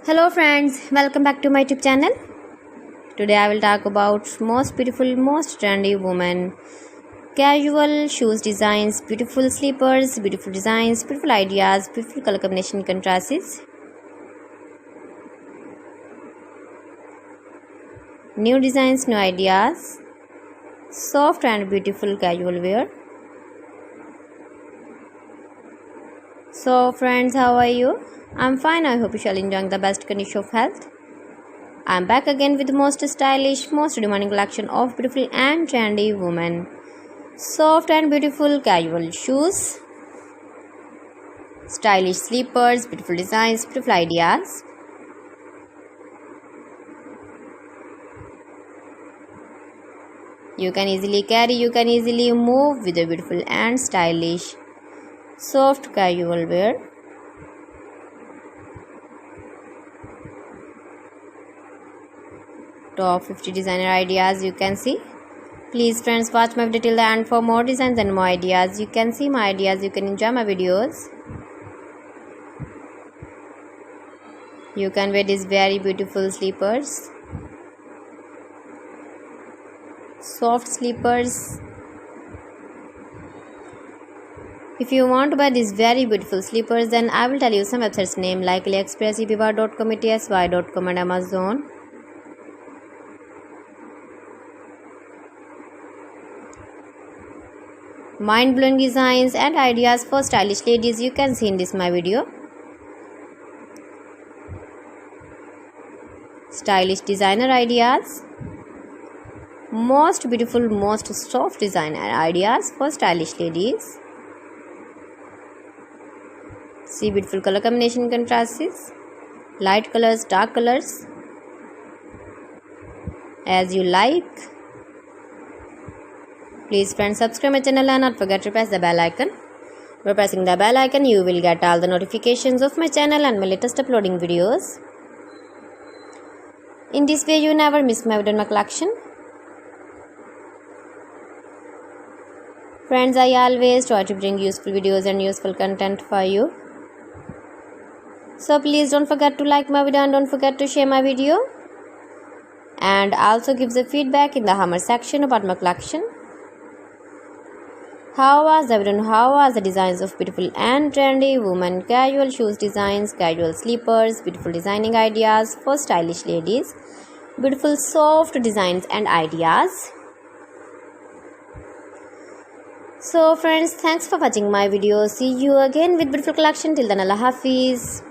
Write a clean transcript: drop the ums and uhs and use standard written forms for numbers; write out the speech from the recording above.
Hello friends, welcome back to my YouTube channel. Today I will talk about most beautiful, most trendy women, casual shoes designs, beautiful slippers, beautiful designs, beautiful ideas, beautiful color combination contrasts, new designs, new ideas, soft and beautiful casual wear. So friends, how are you? I'm fine. I hope you shall enjoy the best condition of health. I'm back again with the most stylish, most demanding collection of beautiful and trendy women. Soft and beautiful casual shoes, stylish slippers, beautiful designs, beautiful ideas. You can easily carry, you can easily move with a beautiful and stylish, soft casual wear. Top 50 designer ideas you can see. Please friends, watch my video till the end for more designs and more ideas. You can see my ideas, you can enjoy my videos. You can wear these very beautiful slippers, soft slippers. If you want to buy these very beautiful slippers, then I will tell you some websites name like AliExpress, eBay.com, etsy.com and Amazon. Mind-blowing designs and ideas for stylish ladies you can see in this my video. Stylish designer ideas, most beautiful, most soft designer ideas for stylish ladies. See beautiful color combination contrasts, light colors, dark colors, as you like. Please friends, subscribe my channel and not forget to press the bell icon. By pressing the bell icon, you will get all the notifications of my channel and my latest uploading videos. In this way, you never miss my video in my collection. Friends, I always try to bring useful videos and useful content for you. So please don't forget to like my video and don't forget to share my video. And also give the feedback in the comment section about my collection. How was the video? How was the designs of beautiful and trendy women, casual shoes designs, casual slippers, beautiful designing ideas for stylish ladies, beautiful soft designs and ideas. So friends, thanks for watching my video. See you again with beautiful collection. Till then, Allah Hafiz.